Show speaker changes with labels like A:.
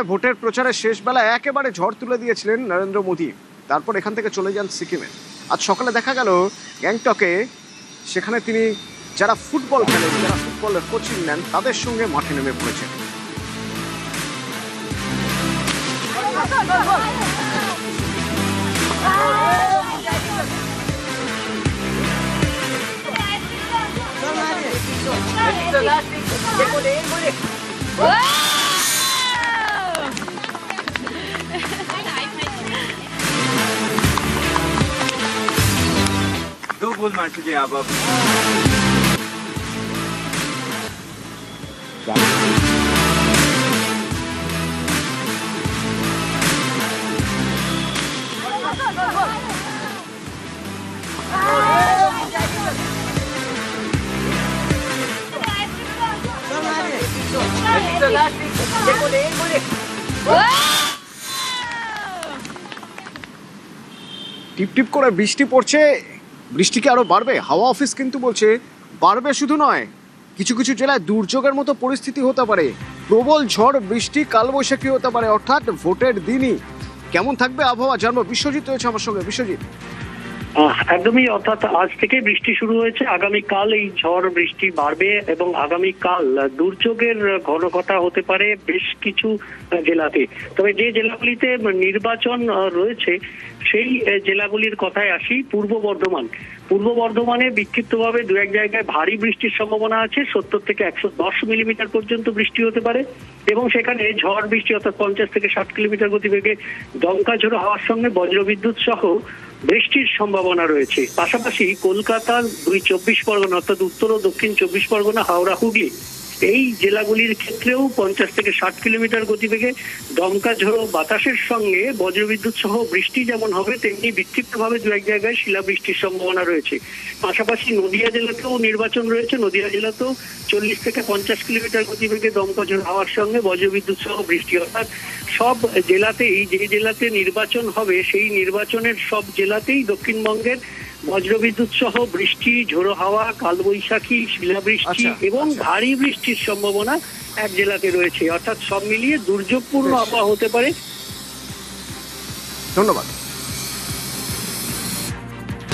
A: ভোটের প্রচারের শেষ বেলায় একেবারে ঝড় তুলে দিয়েছিলেন নরেন্দ্র মোদী। তারপর এখান থেকে চলে যান সিকিমে। আজ সকালে দেখা গেল গ্যাংটকে, সেখানে তিনি যারা ফুটবল খেলেন, যারা ফুটবলের কোচিং নেন, তাদের সঙ্গে মাঠে নেমে পড়েছেন।
B: दो गोल मार चुके हैं आप अब।
A: টিপ টিপ করে বৃষ্টি পড়ছে। বৃষ্টি কি আরো বাড়বে? হাওয়া অফিস কিন্তু বলছে বাড়বে শুধু নয়, কিছু কিছু জেলায় দুর্যোগের মতো পরিস্থিতি হতে পারে। প্রবল ঝড় বৃষ্টি, কালবৈশাখী হতে পারে, অর্থাৎ ভোটের দিনই। কেমন থাকবে আবহাওয়া জানবো, বিশ্বজিৎ রয়েছে আমার সঙ্গে। বিশ্বজিৎ,
C: একদমই, অর্থাৎ আজ থেকে বৃষ্টি শুরু হয়েছে। আগামীকাল এই ঝড় বৃষ্টি বাড়বে এবং আগামীকাল দুর্যোগের ঘনঘটা হতে পারে বেশ কিছু জেলাতে। তবে যে জেলাগুলিতে নির্বাচন রয়েছে সেই জেলাগুলির কথায় আসি। পূর্ব বর্ধমানে বিক্ষিপ্তভাবে দু এক জায়গায় ভারী বৃষ্টির সম্ভাবনা আছে। 70 থেকে 110 মিলিমিটার পর্যন্ত বৃষ্টি হতে পারে এবং সেখানে ঝড় বৃষ্টি অর্থাৎ 50 থেকে 60 কিলোমিটার গতিবেগে দমকা ঝোড়ো হওয়ার সঙ্গে বজ্রবিদ্যুৎ সহ বৃষ্টির সম্ভাবনা রয়েছে। পাশাপাশি কলকাতার 24 পরগনা অর্থাৎ উত্তর ও দক্ষিণ 24 পরগনা, হাওড়া, হুগলি এই জেলাগুলির ক্ষেত্রেও 50 থেকে 60 কিলোমিটার গতিবেগে দমকা ঝোড়ো বাতাসের সঙ্গে বজ্রবিদ্যুৎ সহ বৃষ্টি যেমন হবে, তেমনি বিক্ষিপ্তভাবে দু এক জায়গায় শিলাবৃষ্টির সম্ভাবনা রয়েছে। পাশাপাশি নদিয়া জেলাতেও নির্বাচন রয়েছে। নদিয়া জেলাতেও 40 থেকে 50 কিলোমিটার গতিবেগে দমকা ঝোড়ো হওয়ার সঙ্গে বজ্রবিদ্যুৎ সহ বৃষ্টি, অর্থাৎ সব জেলাতেই, যে জেলাতে নির্বাচন হবে সেই নির্বাচনের সব জেলাতেই দক্ষিণবঙ্গের বজ্রবিদ্যুৎ সহ বৃষ্টি, ঝোড়ো হাওয়া, কালবৈশাখী, শিলাবৃষ্টি এবং ভারী বৃষ্টির সম্ভাবনা এক জেলাতে রয়েছে। অর্থাৎ সব মিলিয়ে দুর্যোগপূর্ণ আবহাওয়া হতে পারে।
A: ধন্যবাদ।